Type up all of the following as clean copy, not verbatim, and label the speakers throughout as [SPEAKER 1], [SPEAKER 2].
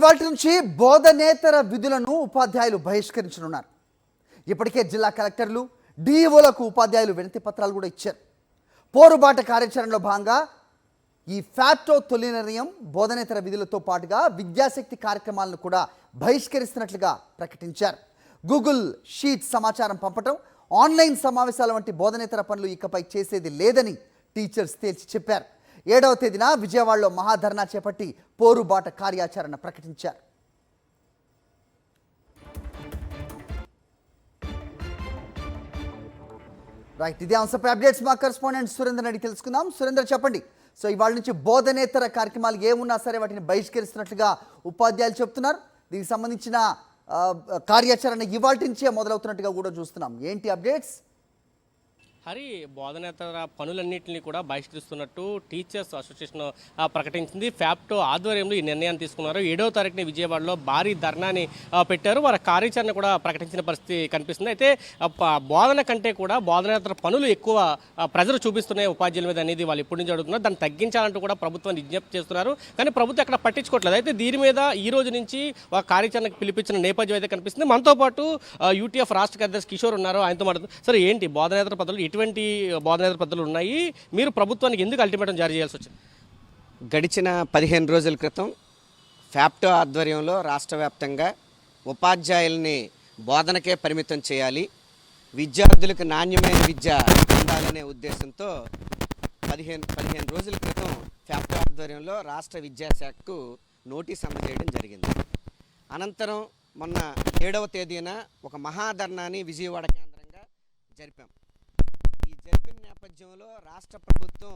[SPEAKER 1] ఇవాళ నుంచి బోధనేతర విధులను ఉపాధ్యాయులు బహిష్కరించనున్నారు. ఇప్పటికే జిల్లా కలెక్టర్లు డిఈఓలకు ఉపాధ్యాయులు వినతి పత్రాలు కూడా ఇచ్చారు. పోరుబాట కార్యాచరణలో భాగంగా ఈ ఫ్యాప్టో తొలి నిర్ణయం బోధనేతర విధులతో పాటుగా విద్యాశక్తి కార్యక్రమాలను కూడా బహిష్కరిస్తున్నట్లుగా ప్రకటించారు. గూగుల్ షీట్ సమాచారం పంపటం, ఆన్లైన్ సమావేశాల వంటి బోధనేతర పనులు ఇకపై చేసేది లేదని టీచర్స్ తేల్చి చెప్పారు. 7వ తేదీన విజయవాడలో మహాధర్నా చేపట్టి పోరుబాట కార్యాచరణ ప్రకటించారు. రైట్, ఇదే అంశంపై అప్డేట్స్ మా కరెస్పాండెంట్ సురేందర్ అడిగి తెలుసుకుందాం. సురేందర్, చెప్పండి. సో ఇవాళ నుంచి బోధనేతర కార్యక్రమాలు ఏమున్నా సరే వాటిని బహిష్కరిస్తున్నట్లుగా ఉపాధ్యాయులు చెప్తున్నారు. దీనికి సంబంధించిన కార్యాచరణ ఇవాళ నుంచే మొదలవుతున్నట్టుగా కూడా చూస్తున్నాం. ఏంటి అప్డేట్స్?
[SPEAKER 2] హరి, బోధనేతర పనులన్నింటినీ కూడా బహిష్కరిస్తున్నట్టు టీచర్స్ అసోసియేషన్ ప్రకటించింది. ఫ్యాప్టో ఆధ్వర్యంలో ఈ నిర్ణయాన్ని తీసుకున్నారు. 7వ తారీఖున విజయవాడలో భారీ ధర్నాని పెట్టారు. వారి కార్యాచరణ కూడా ప్రకటించిన పరిస్థితి కనిపిస్తుంది. అయితే బోధన కంటే కూడా బోధనేతర పనులు ఎక్కువ ప్రెజర్ చూపిస్తున్నాయి ఉపాధ్యాయుల మీద అనేది వాళ్ళు ఇప్పటి నుంచి అడుగుతున్నారు. దాన్ని తగ్గించాలంటూ కూడా ప్రభుత్వాన్ని విజ్ఞప్తి చేస్తున్నారు. కానీ ప్రభుత్వం అక్కడ పట్టించుకోవట్లేదు. అయితే దీని మీద ఈ రోజు నుంచి కార్యాచరణకు పిలిపించిన నేపథ్యం అయితే కనిపిస్తుంది. మనతో పాటు యూటీఎఫ్ రాష్ట్ర కార్యదర్శి కిషోర్ ఉన్నారు. ఆయనతో మాట్లాడుతూ, సరే ఏంటి బోధనేతర పదవులు ఎటువంటి బోధనేతర పద్ధతులు ఉన్నాయి, మీరు ప్రభుత్వానికి ఎందుకు అల్టిమేటం జారీ చేయాల్సి వచ్చింది?
[SPEAKER 3] గడిచిన 15 రోజుల క్రితం ఫ్యాప్టో ఆధ్వర్యంలో రాష్ట్ర వ్యాప్తంగా ఉపాధ్యాయుల్ని బోధనకే పరిమితం చేయాలి, విద్యార్థులకు నాణ్యమైన విద్య అందాలనే ఉద్దేశంతో 15 రోజుల క్రితం ఫ్యాప్టో ఆధ్వర్యంలో రాష్ట్ర విద్యాశాఖకు నోటీస్ అందజేయడం జరిగింది. అనంతరం మొన్న 7వ తేదీన ఒక మహాధర్నాని విజయవాడ కేంద్రంగా జరిపాం. జరిపిన నేపథ్యంలో రాష్ట్ర ప్రభుత్వం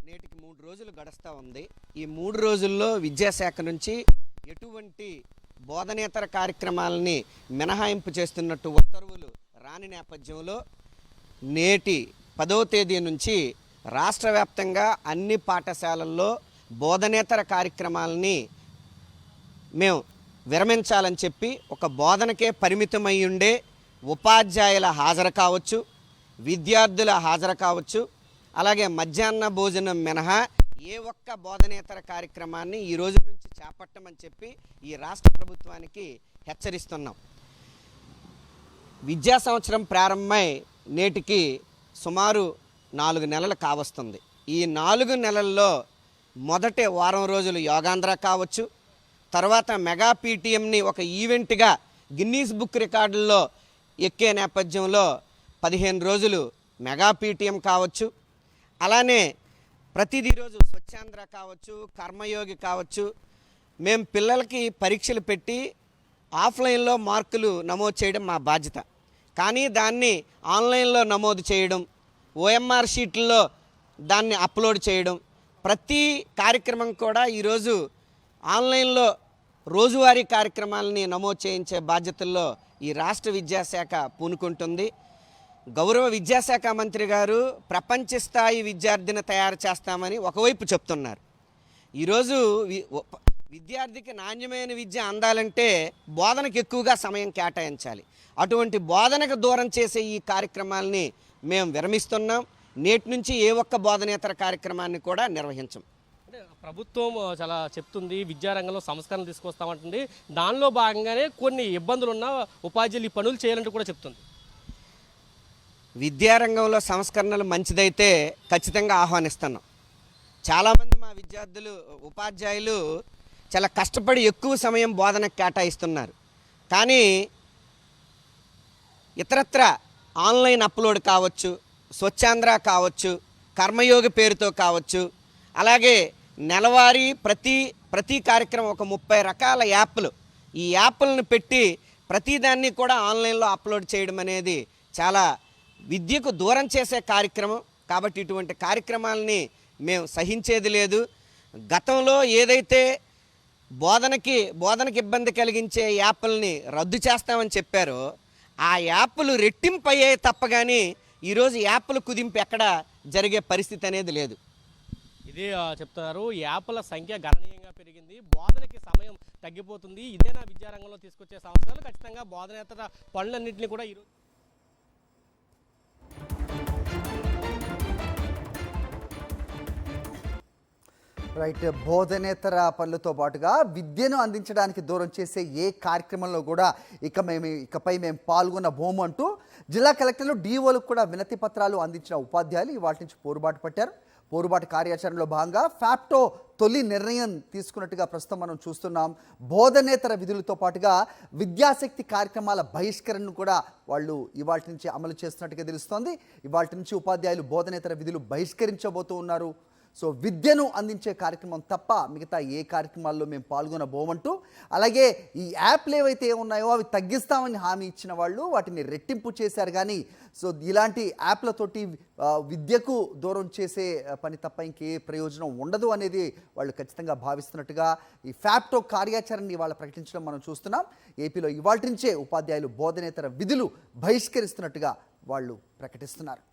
[SPEAKER 3] నేటికి 3 రోజులు గడుస్తూ ఉంది. ఈ 3 రోజుల్లో విద్యాశాఖ నుంచి ఎటువంటి బోధనేతర కార్యక్రమాలని మినహాయింపు చేస్తున్నట్టు ఉత్తర్వులు రాని నేపథ్యంలో నేటి 10వ తేదీ నుంచి రాష్ట్ర వ్యాప్తంగా అన్ని పాఠశాలల్లో బోధనేతర కార్యక్రమాలని మేము విరమించాలని చెప్పి ఒక బోధనకే పరిమితమై ఉండే ఉపాధ్యాయుల హాజరు కావచ్చు, విద్యార్థుల హాజరు కావచ్చు, అలాగే మధ్యాహ్న భోజనం మినహా ఏ ఒక్క బోధనేతర కార్యక్రమాన్ని ఈ రోజు నుంచి చేపట్టమని చెప్పి ఈ రాష్ట్ర ప్రభుత్వానికి హెచ్చరిస్తున్నాం. విద్యా సంవత్సరం ప్రారంభమై నేటికి సుమారు 4 నెలలు కావస్తుంది. ఈ 4 నెలల్లో మొదటి వారం రోజులు యోగాంధ్ర కావచ్చు, తర్వాత మెగా పీటీఎంని ఒక ఈవెంట్గా గిన్నీస్ బుక్ రికార్డుల్లో ఎక్కే నేపథ్యంలో 15 రోజులు మెగా పీటీఎం కావచ్చు, అలానే ప్రతిదీ రోజు స్వచ్ఛాంధ్ర కావచ్చు, కర్మయోగి కావచ్చు. మేము పిల్లలకి పరీక్షలు పెట్టి ఆఫ్లైన్లో మార్కులు నమోదు చేయడం మా బాధ్యత. కానీ దాన్ని ఆన్లైన్లో నమోదు చేయడం, ఓఎంఆర్ షీట్లలో దాన్ని అప్లోడ్ చేయడం, ప్రతి కార్యక్రమం కూడా ఈరోజు ఆన్లైన్లో రోజువారీ కార్యక్రమాలని నమోదు చేయించే బాధ్యతల్లో ఈ రాష్ట్ర విద్యాశాఖ పూనుకుంటుంది. గౌరవ విద్యాశాఖ మంత్రి గారు ప్రపంచ స్థాయి విద్యార్థిని తయారు చేస్తామని ఒకవైపు చెప్తున్నారు. ఈరోజు విద్యార్థికి నాణ్యమైన విద్య అందాలంటే బోధనకు ఎక్కువగా సమయం కేటాయించాలి. అటువంటి బోధనకు దూరం చేసే ఈ కార్యక్రమాలని మేము విరమిస్తున్నాం. నేటి నుంచి ఏ ఒక్క బోధనేతర కార్యక్రమాన్ని కూడా నిర్వహించం.
[SPEAKER 2] అంటే ప్రభుత్వం చాలా చెప్తుంది, విద్యారంగంలో సంస్కరణలు తీసుకొస్తామంటుంది. దానిలో భాగంగానే కొన్ని ఇబ్బందులు ఉన్న ఉపాధ్యాయులు ఈ పనులు చేయాలంటూ కూడా చెప్తుంది.
[SPEAKER 3] విద్యారంగంలో సంస్కరణలు మంచిదైతే ఖచ్చితంగా ఆహ్వానిస్తున్నాం. చాలామంది మా విద్యార్థులు ఉపాధ్యాయులు చాలా కష్టపడి ఎక్కువ సమయం బోధనకు కేటాయిస్తున్నారు. కానీ ఇతరత్ర ఆన్లైన్ అప్లోడ్ కావచ్చు, స్వచ్ఛాంధ్ర కావచ్చు, కర్మయోగి పేరుతో కావచ్చు, అలాగే నెలవారీ ప్రతి కార్యక్రమం ఒక 30 రకాల యాప్లు, ఈ యాప్లను పెట్టి ప్రతిదాన్ని కూడా ఆన్లైన్లో అప్లోడ్ చేయడం అనేది చాలా విద్యకు దూరం చేసే కార్యక్రమం. కాబట్టి ఇటువంటి కార్యక్రమాలని మేము సహించేది లేదు. గతంలో ఏదైతే బోధనకి ఇబ్బంది కలిగించే యాప్లని రద్దు చేస్తామని చెప్పారో ఆ యాప్లు రెట్టింపు అయ్యాయి తప్ప కానీ ఈరోజు యాప్లు కుదింపు ఎక్కడ జరిగే పరిస్థితి అనేది లేదు.
[SPEAKER 2] ఇదే చెప్తున్నారు, యాప్ల సంఖ్య గణనీయంగా పెరిగింది, బోధనకి సమయం తగ్గిపోతుంది. ఇదేనా విద్యారంగంలో తీసుకొచ్చే సంస్కరణలు? ఖచ్చితంగా బోధనేతర పనులన్నింటినీ కూడా ఈరోజు
[SPEAKER 1] రైట్. బోధనేతర పనులతో పాటుగా విద్యను అందించడానికి దూరం చేసే ఏ కార్యక్రమంలో కూడా ఇకపై మేము పాల్గొనబోము అంటూ జిల్లా కలెక్టర్లు డిఓలకు కూడా వినతి పత్రాలు అందించిన ఉపాధ్యాయులు వాటి నుంచి పోరుబాటు పట్టారు. పోరుబాటు కార్యాచరణలో భాగంగా ఫ్యాప్టో తొలి నిర్ణయం తీసుకున్నట్టుగా ప్రస్తుతం మనం చూస్తున్నాం. బోధనేతర విధులతో పాటుగా విద్యాశక్తి కార్యక్రమాల బహిష్కరణను కూడా వాళ్ళు ఇవాటి నుంచి అమలు చేస్తున్నట్టుగా తెలుస్తోంది. ఇవాటి నుంచి ఉపాధ్యాయులు బోధనేతర విధులు బహిష్కరించబోతూ ఉన్నారు. సో విద్యను అందించే కార్యక్రమం తప్ప మిగతా ఏ కార్యక్రమాల్లో మేము పాల్గొనబోమంటూ, అలాగే ఈ యాప్లు ఏవైతే ఉన్నాయో అవి తగ్గిస్తామని హామీ ఇచ్చిన వాళ్ళు వాటిని రెట్టింపు చేశారు. కానీ సో ఇలాంటి యాప్లతోటి విద్యకు దూరం చేసే పని తప్ప ఇంకే ప్రయోజనం ఉండదు అనేది వాళ్ళు ఖచ్చితంగా భావిస్తున్నట్టుగా ఈ ఫ్యాప్టో కార్యాచరణని ఇవాళ ప్రకటించడం మనం చూస్తున్నాం. ఏపీలో ఇవాళ నుంచే ఉపాధ్యాయులు బోధనేతర విధులు బహిష్కరిస్తున్నట్టుగా వాళ్ళు ప్రకటిస్తున్నారు.